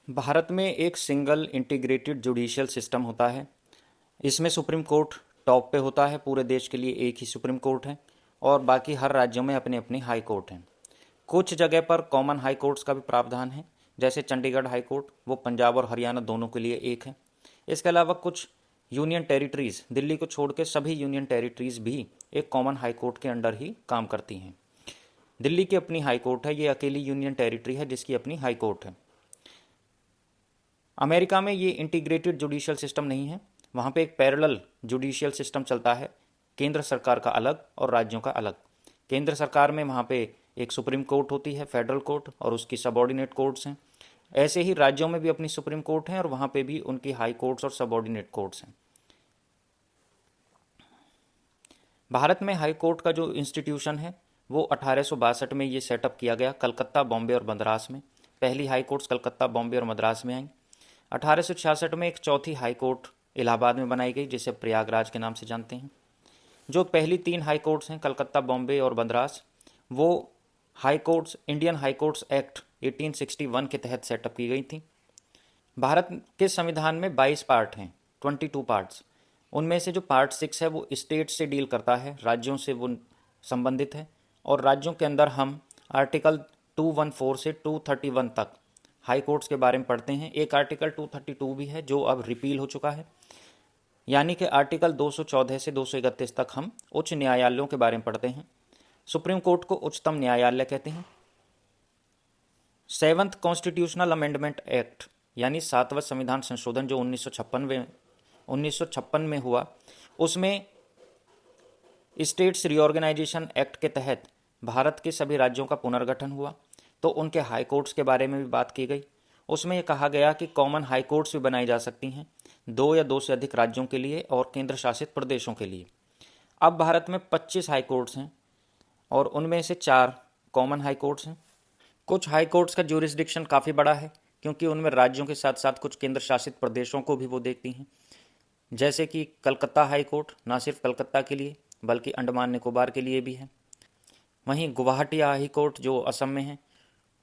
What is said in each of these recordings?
भारत में एक single integrated judicial system होता है। इसमें सुप्रीम कोर्ट टॉप पे होता है। पूरे देश के लिए एक ही सुप्रीम कोर्ट है और बाकी हर राज्यों में अपने अपने हाई कोर्ट हैं। कुछ जगह पर कॉमन हाई कोर्ट्स का भी प्रावधान है, जैसे चंडीगढ़ हाई कोर्ट, वो पंजाब और हरियाणा दोनों के लिए एक है। इसके अलावा कुछ यूनियन टेरिटरीज़, दिल्ली को छोड़ के सभी यूनियन टेरिटरीज़ भी एक कॉमन हाई कोर्ट के अंडर ही काम करती हैं। दिल्ली की अपनी हाई कोर्ट है, ये अकेली यूनियन टेरिटरी है जिसकी अपनी हाई कोर्ट है। अमेरिका में ये इंटीग्रेटेड जुडिशियल सिस्टम नहीं है, वहाँ पे एक पैरेलल जुडिशियल सिस्टम चलता है, केंद्र सरकार का अलग और राज्यों का अलग। केंद्र सरकार में वहाँ पे एक सुप्रीम कोर्ट होती है, फेडरल कोर्ट, और उसकी सबॉर्डिनेट कोर्ट्स हैं। ऐसे ही राज्यों में भी अपनी सुप्रीम कोर्ट हैं और वहाँ पे भी उनकी हाई कोर्ट्स और सबॉर्डिनेट कोर्ट्स हैं। भारत में हाई कोर्ट का जो इंस्टीट्यूशन है वो 1862 में ये सेटअप किया गया, कलकत्ता, बॉम्बे और मद्रास में। पहली हाई कोर्ट्स कलकत्ता, बॉम्बे और मद्रास में आई। 1866 में एक चौथी हाई कोर्ट इलाहाबाद में बनाई गई, जिसे प्रयागराज के नाम से जानते हैं। जो पहली तीन हाई कोर्ट्स हैं, कलकत्ता, बॉम्बे और मद्रास, वो high courts Indian high courts act 1861 के तहत सेटअप की गई थी। भारत के संविधान में 22 पार्ट हैं, 22 पार्ट्स। उनमें से जो पार्ट 6 है वो स्टेट से डील करता है, राज्यों से वो संबंधित है। और राज्यों के अंदर हम आर्टिकल 214 से 231 तक हाई कोर्ट्स के बारे में पढ़ते हैं। एक आर्टिकल 232 भी है जो अब रिपील हो चुका है, यानी कि आर्टिकल 214 से 231 तक हम उच्च न्यायालयों के बारे में पढ़ते हैं। सुप्रीम कोर्ट को उच्चतम न्यायालय कहते हैं। सेवन्थ कॉन्स्टिट्यूशनल अमेंडमेंट एक्ट यानी 7वां संविधान संशोधन जो 1956 में हुआ, उसमें स्टेट्स रीऑर्गेनाइजेशन एक्ट के तहत भारत के सभी राज्यों का पुनर्गठन हुआ, तो उनके हाई कोर्ट्स के बारे में भी बात की गई। उसमें यह कहा गया कि कॉमन हाई कोर्ट्स भी बनाई जा सकती हैं, 2 या 2 से अधिक राज्यों के लिए और केंद्र शासित प्रदेशों के लिए। अब भारत में 25 हाई कोर्ट्स हैं और उनमें से 4 कॉमन हाई कोर्ट्स हैं। कुछ हाई कोर्ट्स का ज्यूरिसडिक्शन काफ़ी बड़ा है, क्योंकि उनमें राज्यों के साथ साथ कुछ केंद्र शासित प्रदेशों को भी वो देखती हैं। जैसे कि कलकत्ता हाई कोर्ट ना सिर्फ कलकत्ता के लिए बल्कि अंडमान निकोबार के लिए भी है। वहीं गुवाहाटी हाई कोर्ट जो असम में है,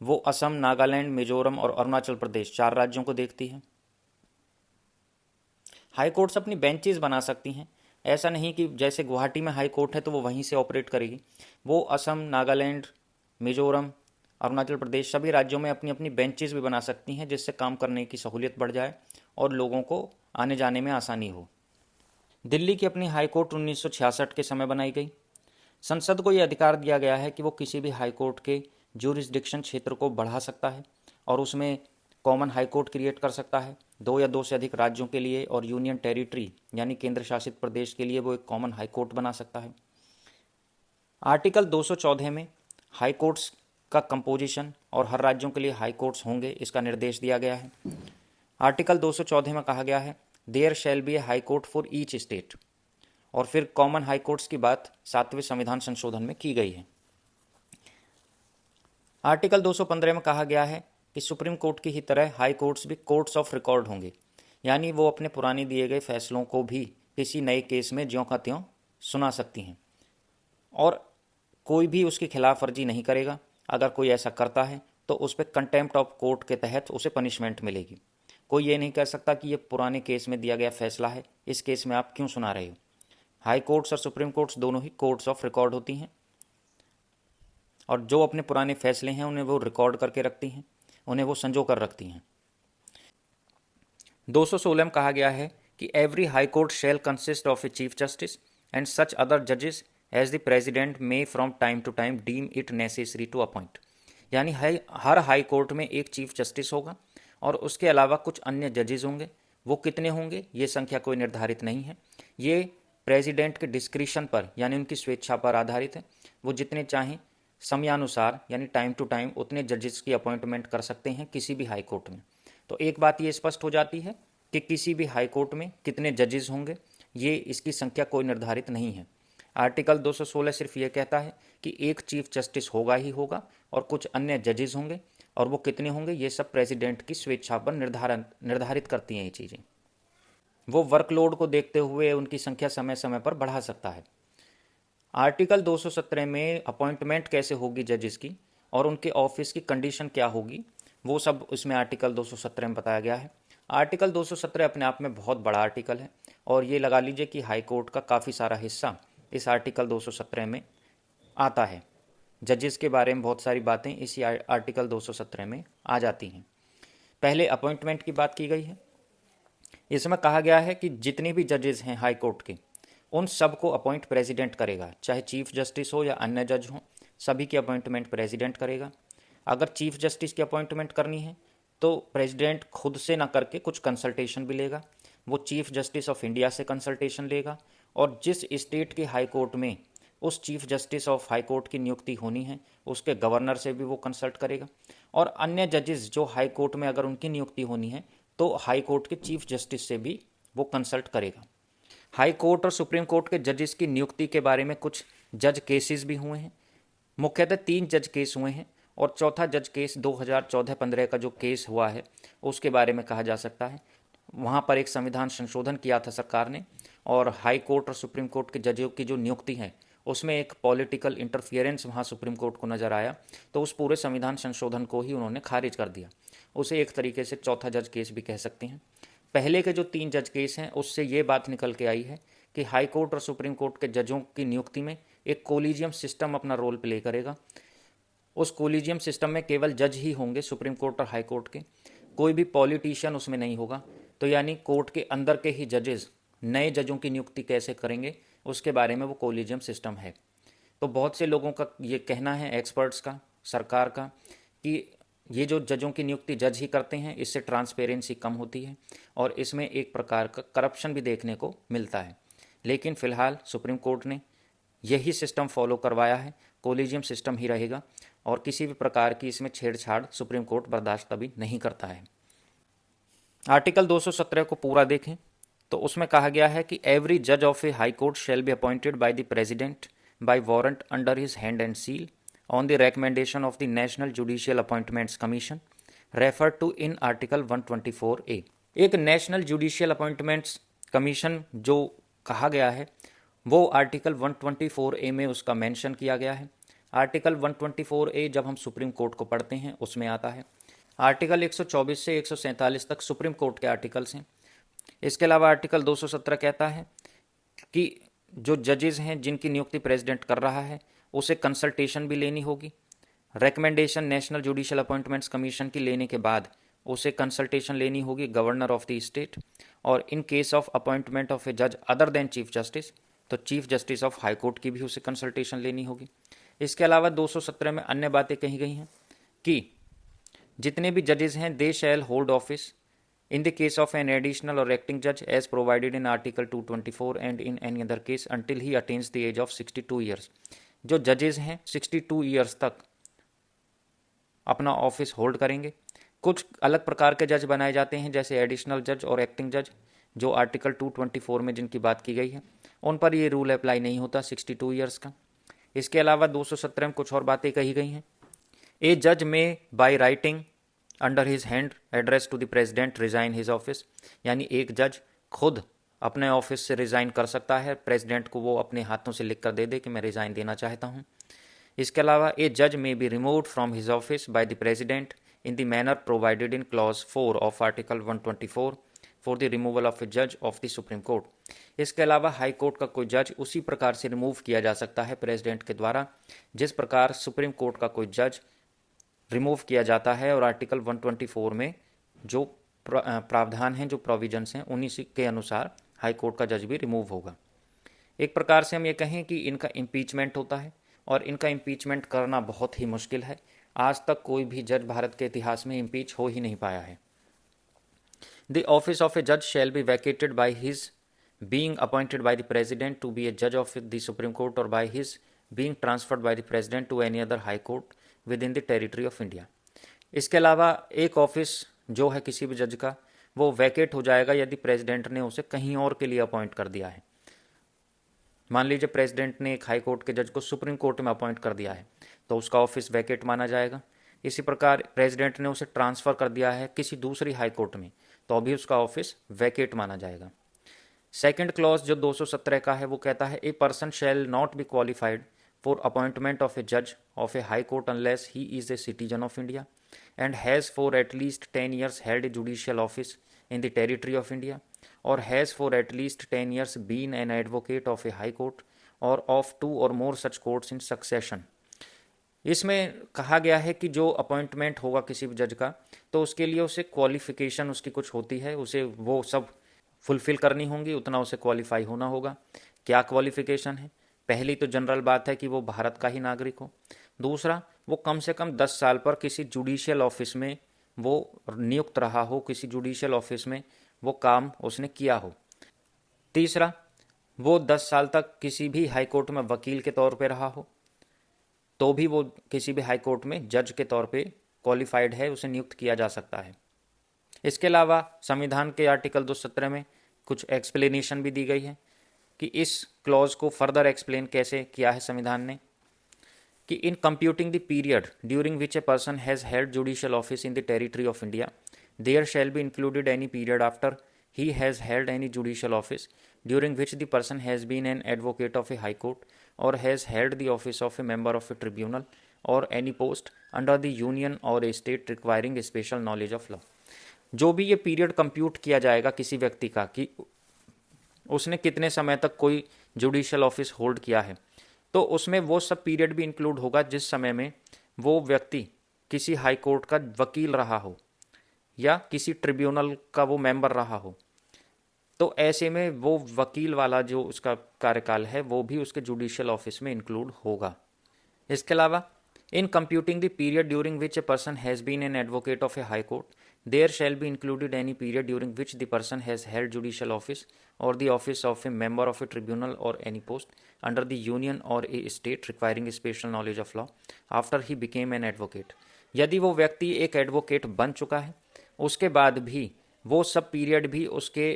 वो असम, नागालैंड, मिजोरम और अरुणाचल प्रदेश 4 राज्यों को देखती है। हाई कोर्ट्स अपनी बेंचेस बना सकती हैं। ऐसा नहीं कि जैसे गुवाहाटी में हाई कोर्ट है तो वो वहीं से ऑपरेट करेगी। वो असम, नागालैंड, मिजोरम, अरुणाचल प्रदेश सभी राज्यों में अपनी अपनी बेंचेस भी बना सकती हैं, जिससे काम करने की सहूलियत बढ़ जाए और लोगों को आने जाने में आसानी हो। दिल्ली की अपनी हाई कोर्ट 1966 के समय बनाई गई। संसद को यह अधिकार दिया गया है कि वो किसी भी हाई कोर्ट के ज्यूरिसडिक्शन क्षेत्र को बढ़ा सकता है और उसमें कॉमन हाई कोर्ट क्रिएट कर सकता है। 2 या 2 से अधिक राज्यों के लिए और यूनियन टेरिटरी यानी केंद्र शासित प्रदेश के लिए वो एक कॉमन हाई कोर्ट बना सकता है। आर्टिकल 214 में हाई कोर्ट्स का कंपोजिशन और हर राज्यों के लिए हाई कोर्ट्स होंगे, इसका निर्देश दिया गया है। आर्टिकल 214 में कहा गया है there shall be a high court for each state. और फिर कॉमन हाई कोर्ट्स की बात 7वें संविधान संशोधन में की गई है। आर्टिकल 215 में कहा गया है कि सुप्रीम कोर्ट की ही तरह हाई कोर्ट्स भी कोर्ट्स ऑफ रिकॉर्ड होंगे, यानी वो अपने पुराने दिए गए फैसलों को भी किसी नए केस में ज्यों का त्यों सुना सकती हैं और कोई भी उसकी खिलाफ वर्जी नहीं करेगा। अगर कोई ऐसा करता है तो उस पर कंटेम्प्ट ऑफ कोर्ट के तहत उसे पनिशमेंट मिलेगी। कोई ये नहीं कह सकता कि ये पुराने केस में दिया गया फैसला है, इस केस में आप क्यों सुना रहे हो। हाई कोर्ट्स और सुप्रीम कोर्ट्स दोनों ही कोर्ट्स ऑफ रिकॉर्ड होती हैं और जो अपने पुराने फैसले हैं उन्हें वो रिकॉर्ड करके रखती हैं, उन्हें वो संजो कर रखती हैं। 216 में कहा गया है कि every high court shall consist of a chief justice and such other जजेस as the president may from time to time deem it necessary to appoint. यानी हर हाई कोर्ट में एक चीफ जस्टिस होगा और उसके अलावा कुछ अन्य जजेस होंगे। वो कितने होंगे ये संख्या कोई निर्धारित नहीं है, ये प्रेसिडेंट के डिस्क्रिशन पर यानी उनकी स्वेच्छा पर आधारित है। वो जितने चाहें समयानुसार यानी टाइम टू टाइम उतने जजेस की अपॉइंटमेंट कर सकते हैं किसी भी हाई कोर्ट में। तो एक बात ये स्पष्ट हो जाती है कि किसी भी हाई कोर्ट में कितने जजेस होंगे ये इसकी संख्या कोई निर्धारित नहीं है। आर्टिकल 216 सिर्फ ये कहता है कि एक चीफ जस्टिस होगा ही होगा और कुछ अन्य जजेस होंगे, और वो कितने होंगे ये सब प्रेसिडेंट की स्वेच्छा पर निर्धारित करती हैं ये चीज़ें। वो वर्कलोड को देखते हुए उनकी संख्या समय समय पर बढ़ा सकता है। आर्टिकल 217 में अपॉइंटमेंट कैसे होगी जजेस की और उनके ऑफिस की कंडीशन क्या होगी वो सब इसमें आर्टिकल 217 में बताया गया है। आर्टिकल 217 अपने आप में बहुत बड़ा आर्टिकल है और ये लगा लीजिए कि हाई कोर्ट का काफ़ी सारा हिस्सा इस आर्टिकल 217 में आता है। जजेस के बारे में बहुत सारी बातें इसी आर्टिकल 217 में आ जाती हैं। पहले अपॉइंटमेंट की बात की गई है। इसमें कहा गया है कि जितने भी जजेस हैं हाई कोर्ट के, उन सबको अपॉइंट प्रेसिडेंट करेगा, चाहे चीफ जस्टिस हो या अन्य जज हो, सभी की अपॉइंटमेंट प्रेसिडेंट करेगा। अगर चीफ जस्टिस की अपॉइंटमेंट करनी है तो प्रेसिडेंट खुद से ना करके कुछ कंसल्टेशन भी लेगा। वो चीफ जस्टिस ऑफ इंडिया से कंसल्टेशन लेगा और जिस स्टेट के हाई कोर्ट में उस chief justice of high court की नियुक्ति होनी है उसके गवर्नर से भी वो कंसल्ट करेगा। और अन्य जजेस जो हाई कोर्ट में अगर उनकी नियुक्ति होनी है तो हाई कोर्ट के चीफ जस्टिस से भी वो कंसल्ट करेगा। हाई कोर्ट और सुप्रीम कोर्ट के जजेस की नियुक्ति के बारे में कुछ जज केसेस भी हुए हैं। मुख्यतः 3 जज केस हुए हैं और चौथा जज केस 2014-15 का जो केस हुआ है उसके बारे में कहा जा सकता है। वहाँ पर एक संविधान संशोधन किया था सरकार ने और हाई कोर्ट और सुप्रीम कोर्ट के जजों की जो नियुक्ति है उसमें एक पॉलिटिकल इंटरफियरेंस वहाँ सुप्रीम कोर्ट को नज़र आया, तो उस पूरे संविधान संशोधन को ही उन्होंने खारिज कर दिया। उसे एक तरीके से चौथा जज केस भी कह सकते हैं। पहले के जो 3 जज केस हैं उससे ये बात निकल के आई है कि हाई कोर्ट और सुप्रीम कोर्ट के जजों की नियुक्ति में एक कोलिजियम सिस्टम अपना रोल प्ले करेगा। उस कोलिजियम सिस्टम में केवल जज ही होंगे सुप्रीम कोर्ट और हाई कोर्ट के, कोई भी पॉलिटिशियन उसमें नहीं होगा। तो यानी कोर्ट के अंदर के ही जजेस नए जजों की नियुक्ति कैसे करेंगे उसके बारे में वो कोलिजियम सिस्टम है। तो बहुत से लोगों का ये कहना है, एक्सपर्ट्स का, सरकार का, कि ये जो जजों की नियुक्ति जज ही करते हैं इससे ट्रांसपेरेंसी कम होती है और इसमें एक प्रकार का करप्शन भी देखने को मिलता है। लेकिन फ़िलहाल सुप्रीम कोर्ट ने यही सिस्टम फॉलो करवाया है, कोलिजियम सिस्टम ही रहेगा और किसी भी प्रकार की इसमें छेड़छाड़ सुप्रीम कोर्ट बर्दाश्त अभी नहीं करता है। आर्टिकल 217 को पूरा देखें तो उसमें कहा गया है कि एवरी जज of a high court shall be appointed by the president by warrant under his hand and seal on the recommendation of the national judicial appointments commission refer to in article 124A। एक national judicial appointments commission जो कहा गया है वो article 124A में उसका mention किया गया है। आर्टिकल 124A जब हम सुप्रीम कोर्ट को पढ़ते हैं उसमें आता है। आर्टिकल 124 से 147 तक सुप्रीम कोर्ट के आर्टिकल्स हैं। इसके अलावा आर्टिकल 217 कहता है कि जो जजेस हैं जिनकी नियुक्ति प्रेसिडेंट कर रहा है उसे कंसल्टेशन भी लेनी होगी। Recommendation national judicial appointments commission की लेने के बाद उसे कंसल्टेशन लेनी होगी गवर्नर ऑफ द स्टेट। और in case of appointment of a जज अदर देन चीफ जस्टिस, तो chief justice of high court की भी उसे कंसल्टेशन लेनी होगी। इसके अलावा 217 में अन्य बातें कही गई हैं कि जितने भी जजेस हैं they shall hold office in the case of an additional or acting judge as provided in article 224 and in any other case until he attains the age of 62 years। जो जजेस हैं 62 ईयर्स तक अपना ऑफिस होल्ड करेंगे। कुछ अलग प्रकार के जज बनाए जाते हैं जैसे एडिशनल जज और एक्टिंग जज, जो आर्टिकल 224 में जिनकी बात की गई है उन पर ये रूल अप्लाई नहीं होता 62 ईयर्स का। इसके अलावा 217 में कुछ और बातें कही गई हैं। ए जज may by writing under his hand address to the president resign his office, यानी एक जज खुद अपने ऑफिस से रिज़ाइन कर सकता है, प्रेसिडेंट को वो अपने हाथों से लिख कर दे दे कि मैं रिज़ाइन देना चाहता हूँ। इसके अलावा ए जज may be removed from his office by the president in the manner provided in clause 4 of article 124 for the removal of a जज ऑफ द सुप्रीम कोर्ट। इसके अलावा हाई कोर्ट का कोई जज उसी प्रकार से रिमूव किया जा सकता है प्रेसिडेंट के द्वारा जिस प्रकार सुप्रीम कोर्ट का कोई जज रिमूव किया जाता है, और आर्टिकल 124 में जो प्रावधान हैं, जो प्रोविजंस हैं, उन्हीं के अनुसार हाई कोर्ट का जज भी रिमूव होगा। एक प्रकार से हम ये कहें कि इनका इम्पीचमेंट होता है और इनका इम्पीचमेंट करना बहुत ही मुश्किल है। आज तक कोई भी जज भारत के इतिहास में इम्पीच हो ही नहीं पाया है। द ऑफिस ऑफ ए जज shall be vacated by his being appointed by the president to be ए जज ऑफ द सुप्रीम कोर्ट और by his being transferred by the president to any other high court with in the territory of India. इसके अलावा एक office जो है किसी भी जज का वो वैकेट हो जाएगा यदि प्रेसिडेंट ने उसे कहीं और के लिए अपॉइंट कर दिया है। मान लीजिए प्रेसिडेंट ने एक हाई कोर्ट के जज को सुप्रीम कोर्ट में अपॉइंट कर दिया है तो उसका ऑफिस वैकेट माना जाएगा। इसी प्रकार प्रेसिडेंट ने उसे ट्रांसफ़र कर दिया है किसी दूसरी हाई कोर्ट में तो अभी उसका ऑफिस वैकेट माना जाएगा। सेकंड क्लॉज जो 217 का है वो कहता है a person shall not be qualified for appointment of a judge of a high court unless he is a citizen of India and has for at least 10 years held a judicial office in the territory of India, or has for at least 10 years been an advocate of a high court or of two or more such courts in succession. इसमें कहा गया है कि जो appointment होगा किसी भी जज का, तो उसके लिए उसे क्वालिफिकेशन उसकी कुछ होती है, उसे वो सब फुलफिल करनी होंगी, उतना उसे क्वालिफाई होना होगा। क्या क्वालिफिकेशन है? पहली तो जनरल बात है कि वो भारत का ही नागरिक हो। दूसरा, वो कम से कम 10 साल पर किसी जुडिशियल ऑफिस में वो नियुक्त रहा हो, किसी जुडिशियल ऑफिस में वो काम उसने किया हो। तीसरा, वो 10 साल तक किसी भी हाई कोर्ट में वकील के तौर पे रहा हो, तो भी वो किसी भी हाई कोर्ट में जज के तौर पे क्वालिफाइड है, उसे नियुक्त किया जा सकता है। इसके अलावा संविधान के आर्टिकल 217 में कुछ एक्सप्लेनेशन भी दी गई है कि इस क्लॉज को फर्दर एक्सप्लेन कैसे किया है संविधान ने, कि in computing the period during which a person has held judicial office in the territory of India, there shall be included any period after he has held any judicial office during which the person has been an advocate of a high court or has held the office of a member of a tribunal or any post under the union or a state requiring a special knowledge of law। जो भी ये period compute किया जाएगा किसी व्यक्ति का कि उसने कितने समय तक कोई जुडिशियल ऑफिस होल्ड किया है, तो उसमें वो सब पीरियड भी इंक्लूड होगा जिस समय में वो व्यक्ति किसी हाई कोर्ट का वकील रहा हो या किसी ट्रिब्यूनल का वो मेंबर रहा हो। तो ऐसे में वो वकील वाला जो उसका कार्यकाल है वो भी उसके जुडिशियल ऑफिस में इंक्लूड होगा। इसके अलावा in computing the period during which a person has been an advocate of a high court, there shall be included any period during which the person has held judicial office or the office of a member of a tribunal or any post under the union or a state requiring special knowledge of law after he became an advocate. यदि वो व्यक्ति एक advocate बन चुका है, उसके बाद भी वो सब पीरियड भी उसके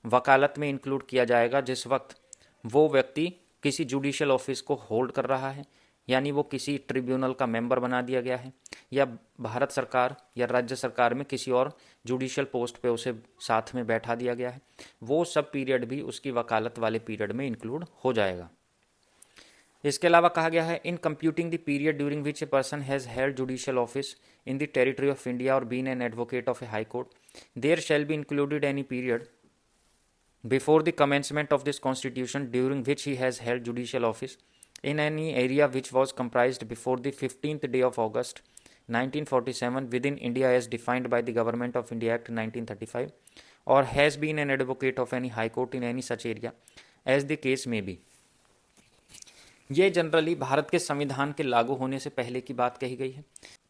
वकालत में इंक्लूड किया जाएगा जिस वक्त वो व्यक्ति किसी जुडिशियल ऑफिस को होल्ड कर रहा है, यानी वो किसी ट्रिब्यूनल का मेंबर बना दिया गया है या भारत सरकार या राज्य सरकार में किसी और जुडिशियल पोस्ट पे उसे साथ में बैठा दिया गया है, वो सब पीरियड भी उसकी वकालत वाले पीरियड में इंक्लूड हो जाएगा। इसके अलावा कहा गया है in computing the period during which a person has held judicial office in the territory of India or been an advocate of a high court, there shall be included any period before the commencement of this constitution during which he has held judicial office in any area which was comprised before the 15th day of August 1947 within India as defined by the Government of India Act 1935 or has been an advocate of any high court in any such area as the case may be। ये generally Bharat के संविधान के लागू होने से पहले की बात कही गई है।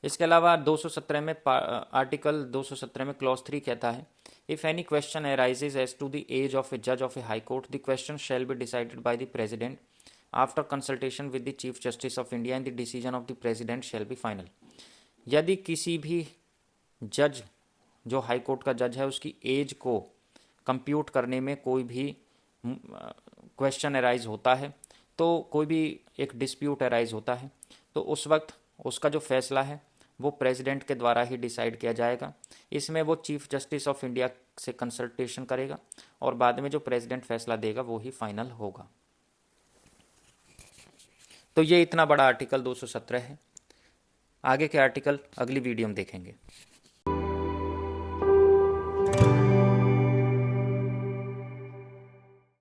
इसके अलावा 217 में आर्टिकल 217 में क्लॉज 3 कहता है if any question arises as to the age of a जज of a high court the question shall be decided by the president after consultation with the chief justice of India and the decision of the president shall be final. यदि किसी भी जज जो high court का जज है उसकी as को कंप्यूट करने में कोई भी क्वेश्चन अराइज होता है, तो कोई भी एक डिस्प्यूट अराइज होता है, तो उस वक्त उसका जो फैसला है वो प्रेसिडेंट के द्वारा ही डिसाइड किया जाएगा। इसमें वो चीफ जस्टिस ऑफ इंडिया से कंसल्टेशन करेगा और बाद में जो प्रेसिडेंट फैसला देगा वो ही फाइनल होगा। तो ये इतना बड़ा आर्टिकल 217 है। आगे के आर्टिकल अगली वीडियो में देखेंगे।